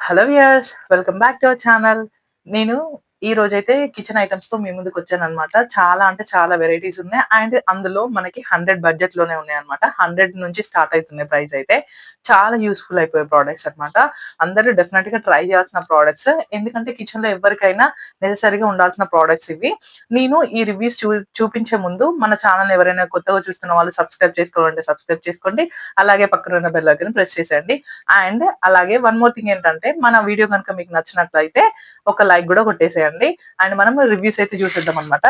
Hello viewers, welcome back to our channel. నేను ఈ రోజైతే కిచెన్ ఐటమ్స్ తో మీ ముందుకు వచ్చానన్నమాట. చాలా అంటే చాలా వెరైటీస్ ఉన్నాయి. అండ్ అందులో మనకి 100 బడ్జెట్ లోనే ఉన్నాయన్నమాట. 100 నుంచి స్టార్ట్ అవుతుంది ప్రైస్ అయితే. చాలా యూస్ఫుల్ అయిపోయే ప్రోడక్ట్స్ అన్నమాట. అందరూ డెఫినెట్ గా ట్రై చేయాల్సిన ప్రోడక్ట్స్. ఎందుకంటే కిచెన్ లో ఎవరికైనా నెసెసరీగా ఉండాల్సిన ప్రోడక్ట్స్ ఇవి. నేను ఈ రివ్యూస్ చూపించే ముందు మన ఛానల్ ఎవరైనా కొత్తగా చూస్తున్న వాళ్ళు సబ్స్క్రైబ్ చేసుకోవాలంటే సబ్స్క్రైబ్ చేసుకోండి. అలాగే పక్కన ఉన్న బెల్ ఐకాన్ ప్రెస్ చేసేయండి. అండ్ అలాగే వన్ మోర్ థింగ్ ఏంటంటే మన వీడియో కనుక మీకు నచ్చినట్లయితే ఒక లైక్ కూడా కొట్టేసేయండి. అండ్ మనం రివ్యూస్ అయితే చూసేద్దాం అనమాట.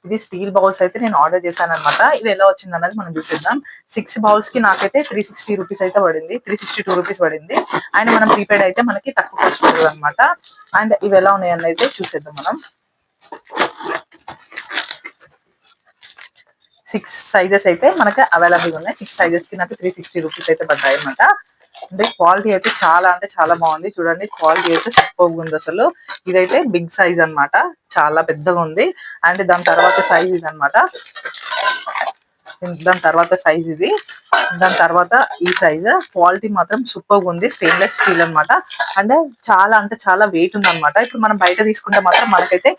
ఇది స్టీల్ బౌల్స్ అయితే నేను ఆర్డర్ చేశాను అనమాట. ఇది ఎలా వచ్చింది అన్నది మనం చూసేద్దాం. 6 బౌల్స్ కి నాకైతే 360 రూపీస్ అయితే పడింది, 362 రూపీస్ పడింది. అండ్ మనం ప్రీపెయిడ్ అయితే మనకి తక్కువ కాస్ట్ పడుతుంది అనమాట. అండ్ ఇవి ఎలా ఉన్నాయని అయితే చూసేద్దాం మనం. 6 సైజెస్ అయితే మనకి అవైలబుల్ ఉన్నాయి. 6 సైజెస్ కి నాకు 360 రూపీస్ అయితే పడ్డాయి అనమాట. అంటే క్వాలిటీ అయితే చాలా అంటే చాలా బాగుంది. చూడండి, క్వాలిటీ అయితే సూపర్ ఉంది అసలు. ఇదైతే బిగ్ సైజ్ అన్నమాట, చాలా పెద్దగా ఉంది. అండ్ దాని తర్వాత సైజ్ ఇది అనమాట. దాని తర్వాత సైజ్ ఇది, దాని తర్వాత ఈ సైజ్. క్వాలిటీ మాత్రం సూపర్ ఉంది. స్టెయిన్లెస్ స్టీల్ అనమాట. అంటే చాలా వెయిట్ ఉంది అనమాట. ఇప్పుడు మనం బయట తీసుకుంటే మాత్రం మనకైతే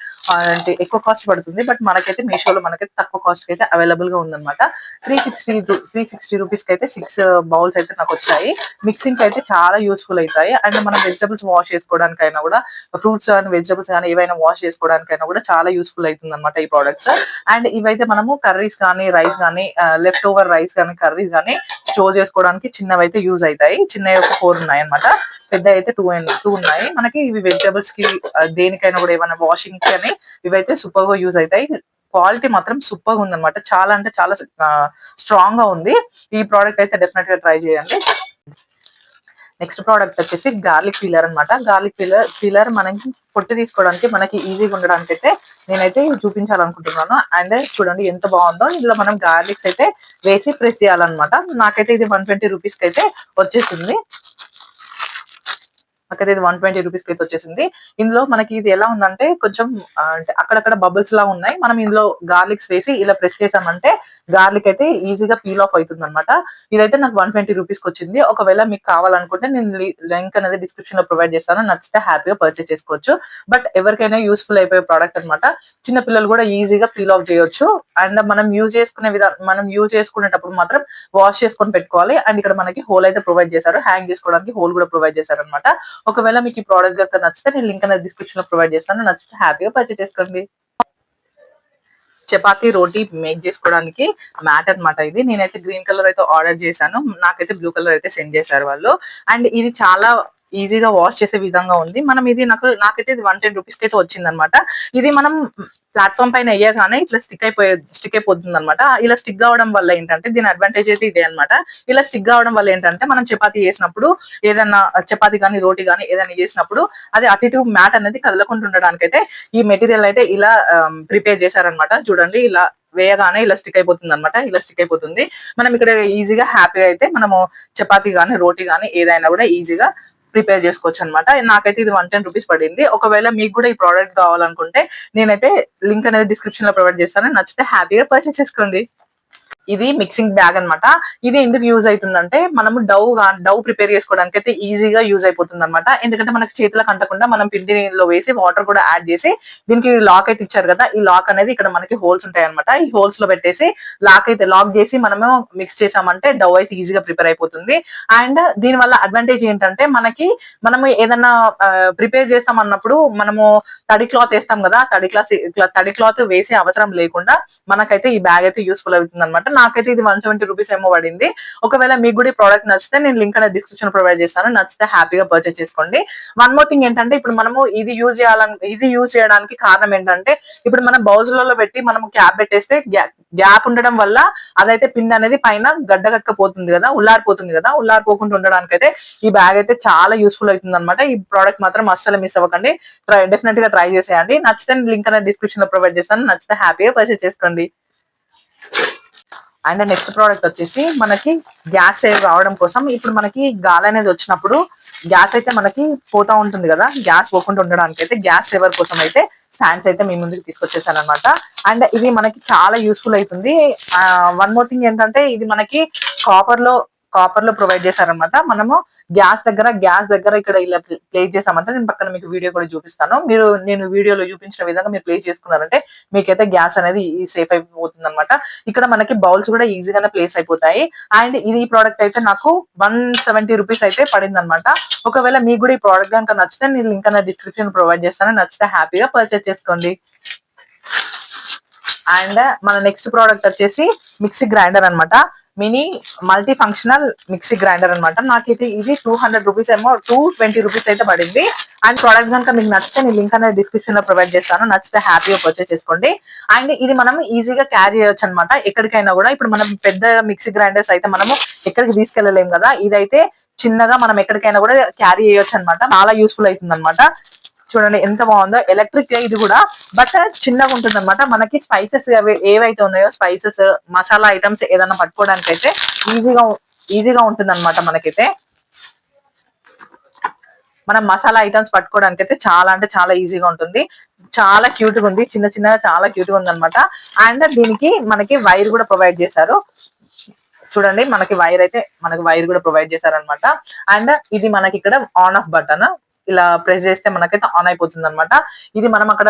అంటే ఎక్కువ కాస్ట్ పడుతుంది. బట్ మనకైతే మీషోలో మనకైతే తక్కువ కాస్ట్ అయితే అవైలబుల్ గా ఉందన్నమాట. 360 రూపీస్ కి అయితే 6 బౌల్స్ అయితే నాకు వచ్చాయి. మిక్సింగ్ అయితే చాలా యూస్ఫుల్ అవుతాయి. అండ్ మనం వెజిటబుల్స్ వాష్ చేసుకోవడానికైనా కూడా, ఫ్రూట్స్ కానీ వెజిటబుల్స్ కానీ ఏవైనా వాష్ చేసుకోవడానికైనా కూడా చాలా యూస్ఫుల్ అవుతుంది అనమాట ఈ ప్రోడక్ట్స్. అండ్ ఇవైతే మనము కర్రీస్ కానీ, రైస్ కానీ, లెఫ్ట్ ఓవర్ రైస్ కానీ, కర్రీస్ కానీ స్టోర్ చేసుకోవడానికి చిన్నవి అయితే యూజ్ అవుతాయి. చిన్నవి ఒక 4 ఉన్నాయి అనమాట. పెద్ద అయితే 2 ఉన్నాయి మనకి. ఇవి వెజిటబుల్స్ కి దేనికైనా కూడా ఏమైనా వాషింగ్ కానీ ఇవైతే సూపర్ గా యూజ్ అవుతాయి. క్వాలిటీ మాత్రం సూపర్ గా ఉంది అనమాట. చాలా అంటే చాలా స్ట్రాంగ్ గా ఉంది. ఈ ప్రోడక్ట్ అయితే డెఫినెట్ గా ట్రై చేయండి. నెక్స్ట్ ప్రోడక్ట్ వచ్చేసి గార్లిక్ పీలర్ అనమాట. గార్లిక్ పీలర్ మనకి పొట్టు తీసుకోవడానికి మనకి ఈజీగా ఉండడానికి అయితే నేనైతే చూపించాలనుకుంటున్నాను. అండ్ చూడండి ఎంత బాగుందో. ఇందులో మనం గార్లిక్స్ అయితే వేసి ప్రెస్ చేయాలన్నమాట. నాకైతే ఇది 120 రూపీస్ కి అయితే వచ్చేసింది. నాకైతే ఇది 120 రూపీస్ కి అయితే వచ్చేసింది. ఇందులో మనకి ఇది ఎలా ఉందంటే కొంచెం అంటే అక్కడక్కడ బబుల్స్ లా ఉన్నాయి. మనం ఇందులో గార్లిక్స్ వేసి ఇలా ప్రెస్ చేసామంటే గార్లిక్ అయితే ఈజీగా పీల్ ఆఫ్ అవుతుంది అనమాట. ఇదైతే నాకు 120 రూపీస్ కి వచ్చింది. ఒకవేళ మీకు కావాలనుకుంటే నేను లింక్ అనేది డిస్క్రిప్షన్ లో ప్రొవైడ్ చేస్తాను. నచ్చితే హ్యాపీగా పర్చేస్ చేసుకోవచ్చు. బట్ ఎవరికైనా యూస్ఫుల్ అయిపోయే ప్రోడక్ట్ అనమాట. చిన్న పిల్లలు కూడా ఈజీగా పీల్ ఆఫ్ చేయొచ్చు. అండ్ మనం యూజ్ చేసుకునేటప్పుడు మాత్రం వాష్ చేసుకొని పెట్టుకోవాలి. అండ్ ఇక్కడ మనకి హోల్ అయితే ప్రొవైడ్ చేశారు. హ్యాంగ్ చేసుకోవడానికి హోల్ కూడా ప్రొవైడ్ చేశారు అనమాట. ఒకవేళ మీకు ఈ ప్రోడక్ట్ కనుక నచ్చితే నేను లింక్ అనేది డిస్క్రిప్షన్ లో ప్రొవైడ్ చేస్తాను. నచ్చితే హ్యాపీగా పర్చేస్ చేసుకోండి. చపాతీ రోటీ మేక్ చేసుకోవడానికి మ్యాట్ అనమాట. ఇది నేనైతే గ్రీన్ కలర్ అయితే ఆర్డర్ చేశాను. నాకైతే బ్లూ కలర్ అయితే సెండ్ చేశారు వాళ్ళు. అండ్ ఇది చాలా ఈజీగా వాష్ చేసే విధంగా ఉంది. మనం ఇది నాకైతే ఇది 110 రూపీస్ కి అయితే వచ్చింది అనమాట. ఇది మనం ప్లాట్ఫామ్ పైన వేయగానే ఇట్లా స్టిక్ అయిపోతుంది అనమాట. ఇలా స్టిక్ కావడం వల్ల ఏంటంటే దీని అడ్వాంటేజ్ అయితే ఇదే అనమాట. ఇలా స్టిక్ కావడం వల్ల ఏంటంటే మనం చపాతీ చేసినప్పుడు, ఏదన్నా చపాతీ కానీ రోటీ కానీ ఏదైనా చేసినప్పుడు అది అటు ఇటు మ్యాట్ అనేది కదలకుండా ఉండడానికి అయితే ఈ మెటీరియల్ అయితే ఇలా ప్రిపేర్ చేశారనమాట. చూడండి, ఇలా వేయగానే ఇలా స్టిక్ అయిపోతుంది అనమాట. ఇలా స్టిక్ అయిపోతుంది. మనం ఇక్కడ ఈజీగా హ్యాపీగా అయితే మనము చపాతీ కానీ రోటీ కానీ ఏదైనా కూడా ఈజీగా ప్రిపేర్ చేసుకోవచ్చు అనమాట. నాకైతే ఇది 110 రూపీస్ పడింది. ఒకవేళ మీకు కూడా ఈ ప్రోడక్ట్ కావాలనుకుంటే నేనైతే లింక్ అనేది డిస్క్రిప్షన్ లో ప్రొవైడ్ చేస్తాను. నచ్చితే హ్యాపీగా పర్చేస్ చేసుకోండి. ఇది మిక్సింగ్ బ్యాగ్ అనమాట. ఇది ఎందుకు యూజ్ అవుతుందంటే మనము డౌ ప్రిపేర్ చేసుకోవడానికి అయితే ఈజీగా యూజ్ అయిపోతుంది అనమాట. ఎందుకంటే మనకి చేతులకు అంటకుండా మనం పిండిలో వేసి వాటర్ కూడా యాడ్ చేసి దీనికి లాక్ అయితే ఇచ్చారు కదా. ఈ లాక్ అనేది ఇక్కడ మనకి హోల్స్ ఉంటాయి అనమాట. ఈ హోల్స్ లో పెట్టేసి లాక్ చేసి మనము మిక్స్ చేసామంటే డౌ అయితే ఈజీగా ప్రిపేర్ అయిపోతుంది. అండ్ దీని వల్ల అడ్వాంటేజ్ ఏంటంటే మనము ఏదన్నా ప్రిపేర్ చేస్తాం అన్నప్పుడు మనము తడి క్లాత్ వేస్తాం కదా. తడి క్లాత్ వేసే అవసరం లేకుండా మనకైతే ఈ బ్యాగ్ అయితే యూస్ఫుల్ అవుతుంది అనమాట. నాకైతే ఇది 170 రూపీస్ ఏమో పడింది. ఒకవేళ మీకు కూడా ఈ ప్రోడక్ట్ నచ్చితే నేను లింక్ అనేది డిస్క్రిప్షన్ ప్రొవైడ్ చేస్తాను. నచ్చితే హ్యాపీగా పర్చేస్ చేసుకోండి. వన్ మోర్ థింగ్ ఏంటంటే ఇప్పుడు మనము ఇది యూజ్ చేయడానికి కారణం ఏంటంటే ఇప్పుడు మనం బౌల్స్లలో పెట్టి మనం క్యాప్ పెట్టేస్తే గ్యాప్ ఉండడం వల్ల అదైతే పిండి అనేది పైన గడ్డ కట్టకపోతుంది కదా, ఉల్లారిపోతుంది కదా. ఉల్లారిపోకుండా ఉండడానికి అయితే ఈ బ్యాగ్ అయితే చాలా యూస్ఫుల్ అవుతుంది అనమాట. ఈ ప్రోడక్ట్ మాత్రం అస్సలు మిస్ అవ్వకండి. డెఫినెట్ గా ట్రై చేసేయండి. నచ్చితే లింక్ అనేది డిస్క్రిప్షన్ లో ప్రొవైడ్ చేస్తాను. నచ్చితే హ్యాపీగా పర్చేస్ చేసుకోండి. అండ్ నెక్స్ట్ ప్రోడక్ట్ వచ్చేసి మనకి గ్యాస్ సేవ్ కావడం కోసం ఇప్పుడు మనకి గాలి అనేది వచ్చినప్పుడు గ్యాస్ అయితే మనకి పోతా ఉంటుంది కదా. గ్యాస్ పోకుండా ఉండడానికి అయితే గ్యాస్ సేవర్ కోసం అయితే స్టాండ్స్ అయితే మీ ముందుకు తీసుకొచ్చేసాను అనమాట. అండ్ ఇది మనకి చాలా యూస్ఫుల్ అవుతుంది. వన్ మోర్ థింగ్ ఏంటంటే ఇది మనకి కాపర్ లో ప్రొవైడ్ చేశారనమాట. మనము గ్యాస్ దగ్గర ఇక్కడ ఇలా ప్లేస్ చేసామంటే నేను పక్కన మీకు వీడియో కూడా చూపిస్తాను. నేను వీడియోలో చూపించిన విధంగా మీరు ప్లేస్ చేసుకున్నారంటే మీకైతే గ్యాస్ అనేది సేఫ్ అయిపోతుంది అనమాట. ఇక్కడ మనకి బౌల్స్ కూడా ఈజీగానే ప్లేస్ అయిపోతాయి. అండ్ ఇది ప్రోడక్ట్ అయితే నాకు 170 రూపీస్ అయితే పడింది అనమాట. ఒకవేళ మీకు కూడా ఈ ప్రోడక్ట్ కనుక నచ్చితే నేను లింక్ అనేది డిస్క్రిప్షన్ ప్రొవైడ్ చేస్తాను. నచ్చితే హ్యాపీగా పర్చేస్ చేసుకోండి. అండ్ మన నెక్స్ట్ ప్రోడక్ట్ వచ్చేసి మిక్సీ గ్రైండర్ అనమాట. Mini multi functional mixie grinder అనమాట. నాకైతే ఇది 200 రూపీస్ ఏమో 220 రూపీస్ అయితే పడింది. అండ్ ప్రోడక్ట్ కనుక మీకు నచ్చితే నేను లింక్ అనేది డిస్క్రిప్షన్ లో ప్రొవైడ్ చేస్తాను. నచ్చితే హ్యాపీగా పర్చేస్ చేసుకోండి. అండ్ ఇది మనం ఈజీగా క్యారీ చేయొచ్చు అనమాట ఎక్కడికైనా కూడా. ఇప్పుడు మనం పెద్ద మిక్సీ గ్రైండర్స్ అయితే మనము ఎక్కడికి తీసుకెళ్ళలేం కదా, ఇదైతే చిన్నగా మనం ఎక్కడికైనా కూడా క్యారీ చేయొచ్చు అనమాట. చాలా యూస్ఫుల్ అవుతుంది అనమాట. చూడండి ఎంత బాగుందో, ఎలక్ట్రిక్ ఇది కూడా, బట్ చిన్నగా ఉంటుంది అనమాట. మనకి స్పైసెస్ ఏవైతే ఉన్నాయో స్పైసెస్ మసాలా ఐటమ్స్ ఏదైనా పట్టుకోవడానికి అయితే ఈజీగా ఉంటుంది అనమాట. మనకైతే మనం మసాలా ఐటమ్స్ పట్టుకోవడానికి అయితే చాలా అంటే చాలా ఈజీగా ఉంటుంది. చాలా క్యూట్ గా ఉంది, చిన్నగా చాలా క్యూట్ గా ఉంది అనమాట. అండ్ దీనికి మనకి వైర్ కూడా ప్రొవైడ్ చేశారు. చూడండి మనకి వైర్ కూడా ప్రొవైడ్ చేశారనమాట. అండ్ ఇది మనకి ఇక్కడ ఆన్ ఆఫ్ బటన్ ఇలా ప్రెస్ చేస్తే మనకైతే ఆన్ అయిపోతుంది అనమాట. ఇది మనం అక్కడ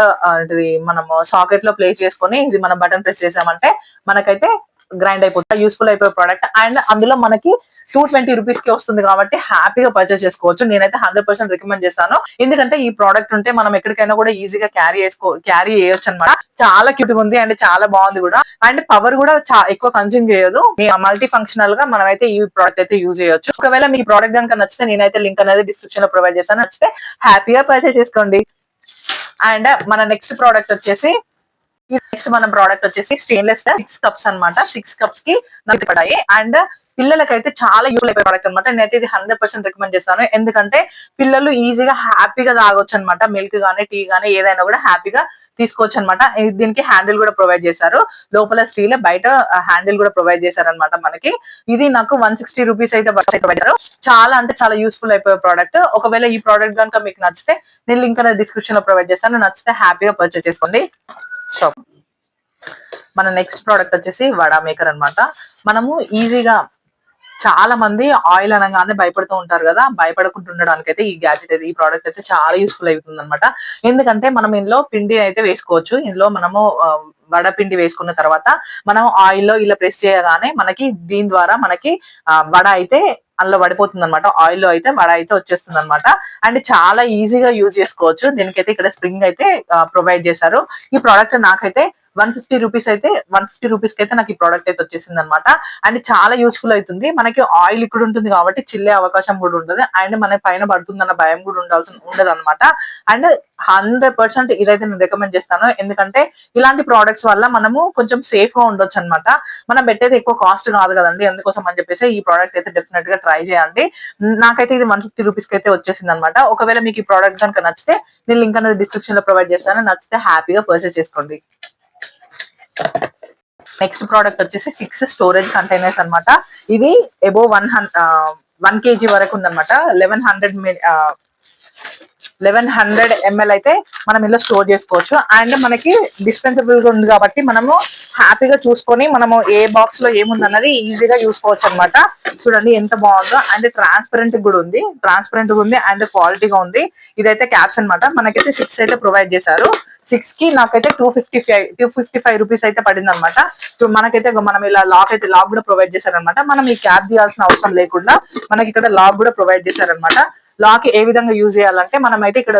మనం సాకెట్ లో ప్లేస్ చేసుకొని ఇది మనం బటన్ ప్రెస్ చేసామంటే మనకైతే గ్రైండ్ అయిపోతుంది. యూస్ఫుల్ అయిపోయే ప్రోడక్ట్. అండ్ అందులో మనకి 220 రూపీస్ కి వస్తుంది కాబట్టి హ్యాపీగా పర్చేస్ చేసుకోవచ్చు. నేనైతే 100% రికమెండ్ చేస్తాను. ఎందుకంటే ఈ ప్రోడక్ట్ ఉంటే మనం ఎక్కడికైనా కూడా ఈజీగా క్యారీ చేయొచ్చు అనమాట. చాలా క్యూట్ గా ఉంది అండ్ చాలా బాగుంది కూడా. అండ్ పవర్ కూడా ఎక్కువ కన్స్యూమ్ చేయదు. మల్టీ ఫంక్షనల్ గా మనం అయితే ఈ ప్రోడక్ట్ అయితే యూజ్ చేయొచ్చు. ఒకవేళ మీ ప్రోడక్ట్ కనుక నచ్చితే నేనైతే లింక్ అనేది డిస్క్రిప్షన్ లో ప్రొవైడ్ చేస్తాను. నచ్చితే హ్యాపీగా పర్చేస్ చేసుకోండి. అండ్ మన నెక్స్ట్ ప్రోడక్ట్ వచ్చేసి స్టెయిన్లెస్ 6 కప్స్ అనమాట. 6 కప్స్ కి నాకు పడాయి. అండ్ పిల్లలకైతే చాలా యూజ్ అయిపోయే ప్రోడక్ట్ అనమాట. నేనైతే ఇది 100% రికమెండ్ చేస్తాను. ఎందుకంటే పిల్లలు ఈజీగా హ్యాపీగా తాగొచ్చు అనమాట. మిల్క్ గానీ టీ గానీ ఏదైనా కూడా హ్యాపీగా తీసుకోవచ్చు అనమాట. దీనికి హ్యాండిల్ కూడా ప్రొవైడ్ చేశారు. లోపల స్టీల్, బయట హ్యాండిల్ కూడా ప్రొవైడ్ చేశారనమాట. మనకి ఇది నాకు 160 రూపీస్ అయితే ప్రొవైడ్ చేశారు. చాలా అంటే చాలా యూస్ఫుల్ అయిపోయే ప్రోడక్ట్. ఒకవేళ ఈ ప్రోడక్ట్ కనుక మీకు నచ్చితే నేను లింక్ అనేది డిస్క్రిప్షన్ లో ప్రొవైడ్ చేస్తాను. నచ్చితే హ్యాపీగా పర్చేస్ చేసుకోండి. మన నెక్స్ట్ ప్రోడక్ట్ వచ్చేసి వడా మేకర్ అనమాట. మనము ఈజీగా చాలా మంది ఆయిల్ అనగానే భయపడుతూ ఉంటారు కదా, భయపడకుండా ఉండడానికి అయితే ఈ గ్యాడ్జెట్ అయితే ఈ ప్రోడక్ట్ అయితే చాలా యూస్ఫుల్ అవుతుంది అనమాట. ఎందుకంటే మనం ఇందులో పిండి అయితే వేసుకోవచ్చు. ఇందులో మనము వడ పిండి వేసుకున్న తర్వాత మనం ఆయిల్లో ఇలా ప్రెస్ చేయగానే మనకి దీని ద్వారా మనకి వడ అయితే అందులో పడిపోతుంది అనమాట. ఆయిల్లో అయితే వడ అయితే వచ్చేస్తుంది అనమాట. అండ్ చాలా ఈజీగా యూజ్ చేసుకోవచ్చు. దీనికైతే ఇక్కడ స్ప్రింగ్ అయితే ప్రొవైడ్ చేశారు. ఈ ప్రోడక్ట్ నాకైతే 150 రూపీస్ కి అయితే నాకు ఈ ప్రోడక్ట్ అయితే వచ్చేసింది అనమాట. అండ్ చాలా యూస్ఫుల్ అవుతుంది. మనకి ఆయిల్ ఇక్కడ ఉంటుంది కాబట్టి చిల్లే అవకాశం కూడా ఉంటుంది. అండ్ మన పైన పడుతుందన్న భయం కూడా ఉండదు అనమాట. అండ్ 100% ఇదైతే నేను రికమెండ్ చేస్తాను. ఎందుకంటే ఇలాంటి ప్రోడక్ట్స్ వల్ల మనము కొంచెం సేఫ్ గా ఉండొచ్చు అనమాట. మనం పెట్టేది ఎక్కువ కాస్ట్ కాదు కదండి, అందుకోసం అని చెప్పేసి ఈ ప్రోడక్ట్ అయితే డెఫినెట్ గా ట్రై చేయండి. నాకైతే ఇది 150 రూపీస్ కి అయితే వచ్చేసింది అనమాట. ఒకవేళ మీకు ఈ ప్రోడక్ట్ కనుక నచ్చితే నేను లింక్ అనేది డిస్క్రిప్షన్ లో ప్రొవైడ్ చేస్తాను. నచ్చితే హ్యాపీగా పర్చేస్ చేసుకోండి. నెక్స్ట్ ప్రోడక్ట్ వచ్చేసి 6 స్టోరేజ్ కంటైనర్స్ అనమాట. ఇది అబోవ్ 1 kg వరకు ఉందన్నమాట. 1100 ml అయితే మనం ఇందులో స్టోర్ చేసుకోవచ్చు. అండ్ మనకి డిస్పెన్సబుల్ గా ఉంది కాబట్టి మనము హ్యాపీగా చూసుకొని మనము ఏ బాక్స్ లో ఏముంది అన్నది ఈజీగా చూసుకోవచ్చు అనమాట. చూడండి ఎంత బాగుందో. అండ్ ట్రాన్స్పరెంట్ కూడా ఉంది, అండ్ క్వాలిటీగా ఉంది. ఇదైతే క్యాప్స్ అనమాట. మనకైతే 6 అయితే ప్రొవైడ్ చేశారు. 6 కి నాకైతే 255 రూపీస్ అయితే పడింది అనమాట. మనకైతే మనం ఇలా లాక్ కూడా ప్రొవైడ్ చేశారనమాట. మనం ఈ క్యాప్ తీయాల్సిన అవసరం లేకుండా మనకి ఇక్కడ లాక్ కూడా ప్రొవైడ్ చేశారనమాట. లాక్ ఏ విధంగా యూజ్ చేయాలంటే మనం అయితే ఇక్కడ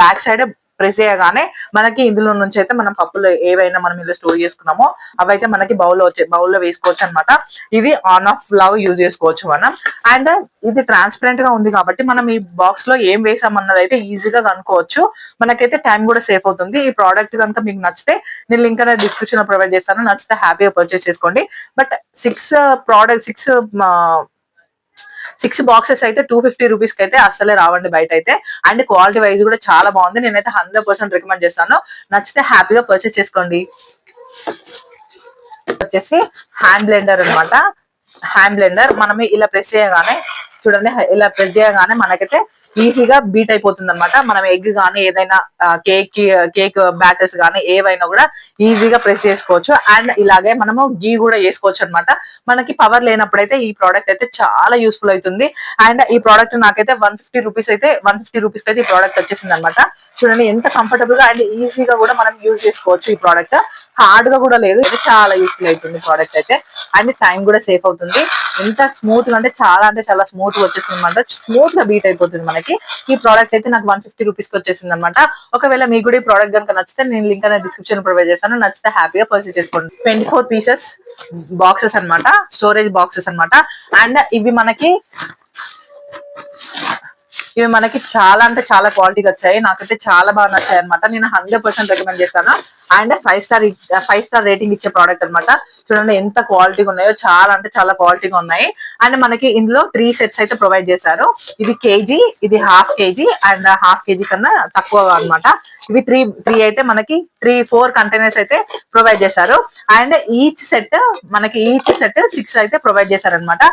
బ్యాక్ సైడ్ ప్రెస్ చేయగానే మనకి ఇందులో నుంచి అయితే మనం పప్పులు ఏవైనా మనం ఇందులో స్టోర్ చేసుకున్నామో అవైతే మనకి బౌల్లో వేసుకోవచ్చు అనమాట. ఇది ఆన్ ఆఫ్ లాగా యూజ్ చేసుకోవచ్చు మనం. అండ్ ఇది ట్రాన్స్పరెంట్ గా ఉంది కాబట్టి మనం ఈ బాక్స్ లో ఏం వేసామన్నది అయితే ఈజీగా కనుక్కోవచ్చు. మనకైతే టైం కూడా సేఫ్ అవుతుంది. ఈ ప్రోడక్ట్ కనుక మీకు నచ్చితే నేను లింక్ అనేది డిస్క్రిప్షన్ లో ప్రొవైడ్ చేస్తాను. నచ్చితే హ్యాపీగా పర్చేస్ చేసుకోండి. బట్ 6 బాక్సెస్ అయితే 250 రూపీస్ కి అయితే అస్సలే రావండి బయట అయితే. అండ్ క్వాలిటీ వైజ్ కూడా చాలా బాగుంది. నేనైతే 100% రికమెండ్ చేస్తాను. నచ్చితే హ్యాపీగా పర్చేస్ చేసుకోండి. వచ్చేసి హ్యాండ్ బ్లెండర్ అనమాట. హ్యాండ్ బ్లెండర్ మనం ఇలా ప్రెస్ చేయగానే చూడండి, ఇలా ప్రెస్ చేయగానే మనకైతే ఈజీగా బీట్ అయిపోతుంది అనమాట. మనం ఎగ్ కానీ ఏదైనా కేక్ బ్యాటర్స్ కానీ ఏవైనా కూడా ఈజీగా ప్రెస్ చేసుకోవచ్చు. అండ్ ఇలాగే మనము గీ కూడా వేసుకోవచ్చు అనమాట. మనకి పవర్ లేనప్పుడైతే ఈ ప్రోడక్ట్ అయితే చాలా యూస్ఫుల్ అవుతుంది. అండ్ ఈ ప్రోడక్ట్ నాకైతే 150 రూపీస్ అయితే 150 రూపీస్ అయితే ఈ ప్రోడక్ట్ వచ్చేసింది అనమాట. చూడండి ఎంత కంఫర్టబుల్ గా అండ్ ఈజీగా కూడా మనం యూజ్ చేసుకోవచ్చు. ఈ ప్రోడక్ట్ హార్డ్ గా కూడా లేదు, ఇది చాలా యూస్ఫుల్ అవుతుంది ప్రోడక్ట్ అయితే. అండ్ టైం కూడా సేఫ్ అవుతుంది. ఎంత స్మూత్ గా అంటే చాలా స్మూత్ గా వచ్చేసింది అనమాట. స్మూత్ గా బీట్ అయిపోతుంది మనకి. ఈ ప్రోడక్ట్ అయితే నాకు 150 రూపీస్ కి వచ్చేసింది అనమాట. ఒకవేళ మీకు కూడా ఈ ప్రోడక్ట్ కనుక నచ్చితే నేను లింక్ అనేది డిస్క్రిప్షన్ ప్రొవైడ్ చేస్తాను. నచ్చితే హ్యాపీగా పర్చేస్ చేసుకోండి. 24 పీసెస్ బాక్సెస్ అనమాట, స్టోరేజ్ బాక్సెస్ అనమాట. అండ్ ఇవి మనకి చాలా అంటే చాలా క్వాలిటీగా వచ్చాయి. నాకైతే చాలా బాగా నచ్చాయి అనమాట. నేను 100% రికమెండ్ చేస్తాను. అండ్ 5 స్టార్ రేటింగ్ ఇచ్చే ప్రోడక్ట్ అనమాట. చూడండి ఎంత క్వాలిటీగా ఉన్నాయో, చాలా అంటే చాలా క్వాలిటీగా ఉన్నాయి. అండ్ మనకి ఇందులో 3 సెట్స్ అయితే ప్రొవైడ్ చేశారు. ఇది కేజీ, ఇది half KG and half KG కన్నా తక్కువ అనమాట. ఇవి త్రీ అయితే మనకి 4 కంటైనర్స్ అయితే ప్రొవైడ్ చేశారు. అండ్ ఈచ్ సెట్ 6 అయితే ప్రొవైడ్ చేశారనమాట.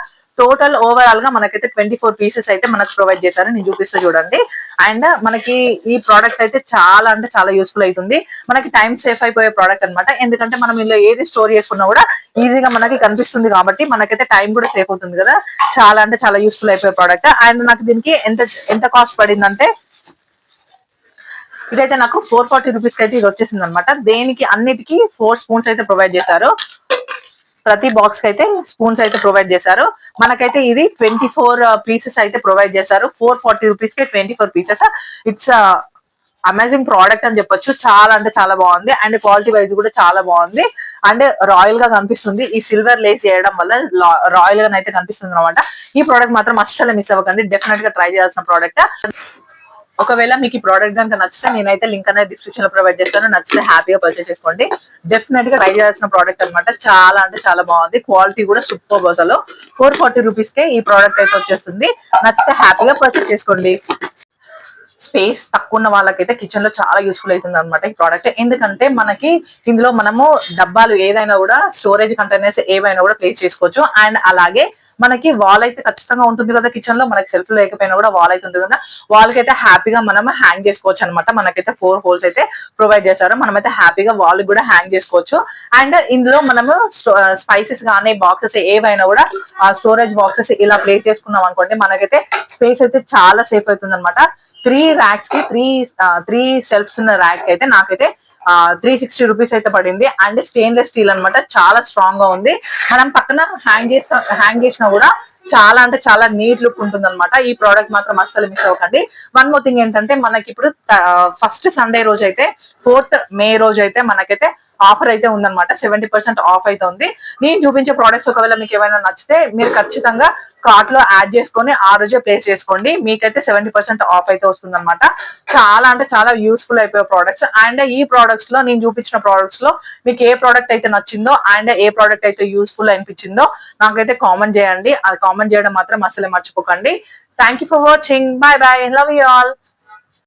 టోటల్ ఓవరాల్ గా మనకైతే 24 పీసెస్ అయితే మనకు ప్రొవైడ్ చేశారు. నేను చూపిస్తూ చూడండి. అండ్ మనకి ఈ ప్రోడక్ట్ అయితే చాలా అంటే చాలా యూస్ఫుల్ అవుతుంది. మనకి టైం సేఫ్ అయిపోయే ప్రోడక్ట్ అనమాట. ఎందుకంటే మనం ఇందులో ఏది స్టోర్ చేసుకున్నా కూడా ఈజీగా మనకి కనిపిస్తుంది కాబట్టి మనకైతే టైం కూడా సేఫ్ అవుతుంది కదా. చాలా అంటే చాలా యూస్ఫుల్ అయిపోయే ప్రోడక్ట్. అండ్ నాకు దీనికి ఎంత కాస్ట్ పడిందంటే ఇదైతే నాకు 440 రూపీస్ అయితే ఇది వచ్చేసింది అనమాట. దేనికి అన్నిటికీ 4 స్పూన్స్ అయితే ప్రొవైడ్ చేశారు. ప్రతి బాక్స్ కి అయితే స్పూన్స్ అయితే ప్రొవైడ్ చేశారు. మనకైతే ఇది 24 పీసెస్ అయితే ప్రొవైడ్ చేశారు. 440 రూపీస్ కి 24 పీసెస్. ఇట్స్ అమేజింగ్ ప్రోడక్ట్ అని చెప్పొచ్చు. చాలా అంటే చాలా బాగుంది. అండ్ క్వాలిటీ వైజ్ కూడా చాలా బాగుంది. అండ్ రాయల్ గా కనిపిస్తుంది. ఈ సిల్వర్ లేస్ చేయడం వల్ల రాయల్ గా అయితే కనిపిస్తుంది అనమాట. ఈ ప్రోడక్ట్ మాత్రం అస్సలు మిస్ అవ్వకండి. డెఫినెట్ గా ట్రై చేయాల్సిన ప్రోడక్ట్. ఒకవేళ మీకు ఈ ప్రోడక్ట్ కనుక నచ్చితే నేనైతే లింక్ అనేది డిస్క్రిప్షన్ లో ప్రొవైడ్ చేస్తాను. నచ్చితే హ్యాపీగా పర్చేస్ చేసుకోండి. డెఫినెట్ గా ట్రై చేయాల్సిన ప్రోడక్ట్ అనమాట. చాలా అంటే చాలా బాగుంది. క్వాలిటీ కూడా సూపర్. అసలు 440 రూపీస్ కే ఈ ప్రోడక్ట్ అయితే వచ్చేస్తుంది. నచ్చితే హ్యాపీగా పర్చేస్ చేసుకోండి. స్పేస్ తక్కువ ఉన్న వాళ్ళకైతే కిచెన్ లో చాలా యూస్ఫుల్ అవుతుంది అనమాట ఈ ప్రోడక్ట్. ఎందుకంటే మనకి ఇందులో మనము డబ్బాలు ఏదైనా కూడా స్టోరేజ్ కంటైనర్స్ ఏవైనా కూడా ప్లేస్ చేసుకోవచ్చు. అండ్ అలాగే మనకి వాల్ అయితే ఖచ్చితంగా ఉంటుంది కదా కిచెన్ లో. మనకి సెల్ఫ్ లేకపోయినా కూడా వాల్ అయితే ఉంటుంది కదా. వాల్ కి అయితే హ్యాపీగా మనం హ్యాంగ్ చేసుకోవచ్చు అనమాట. మనకైతే 4 హోల్స్ అయితే ప్రొవైడ్ చేశారు. మనమైతే హ్యాపీగా వాల్ కూడా హ్యాంగ్ చేసుకోవచ్చు. అండ్ ఇందులో మనము స్పైసెస్ కానీ బాక్సెస్ ఏవైనా కూడా స్టోరేజ్ బాక్సెస్ ఇలా ప్లేస్ చేసుకున్నాం అనుకోండి, మనకైతే స్పేస్ అయితే చాలా సేఫ్ అవుతుంది అనమాట. 3 ర్యాక్స్ కి 3 సెల్ఫ్స్ ఉన్న ర్యాక్ అయితే నాకైతే 360 రూపీస్ అయితే పడింది. అండ్ స్టెయిన్లెస్ స్టీల్ అనమాట. చాలా స్ట్రాంగ్ గా ఉంది. మనం పక్కన హ్యాంగ్ చేసినా కూడా చాలా అంటే చాలా నీట్ లుక్ ఉంటుంది అనమాట. ఈ ప్రోడక్ట్ మాత్రం అస్సలు మిస్ అవ్వకండి. వన్ మోర్ థింగ్ ఏంటంటే మనకి ఇప్పుడు ఫస్ట్ సండే రోజు అయితే 4th మే రోజు అయితే మనకైతే ఆఫర్ అయితే ఉందన్నమాట. 70% ఆఫ్ అయితే ఉంది. నేను చూపించే ప్రోడక్ట్స్ ఒకవేళ మీకు ఏమైనా నచ్చితే మీరు ఖచ్చితంగా కార్ట్ లో యాడ్ చేసుకొని ఆ రోజే ప్లేస్ చేసుకోండి. మీకైతే 70% ఆఫ్ అయితే వస్తుంది అనమాట. చాలా అంటే చాలా యూస్ఫుల్ అయిపోయే ప్రోడక్ట్స్. అండ్ ఈ ప్రోడక్ట్స్ లో నేను చూపించిన ప్రోడక్ట్స్ లో మీకు ఏ ప్రోడక్ట్ అయితే నచ్చిందో అండ్ ఏ ప్రోడక్ట్ అయితే యూస్ఫుల్ అనిపించిందో నాకైతే కామెంట్ చేయండి. అది కామెంట్ చేయడం మాత్రం అసలే మర్చిపోకండి. Thank you for watching. By by. Love you all.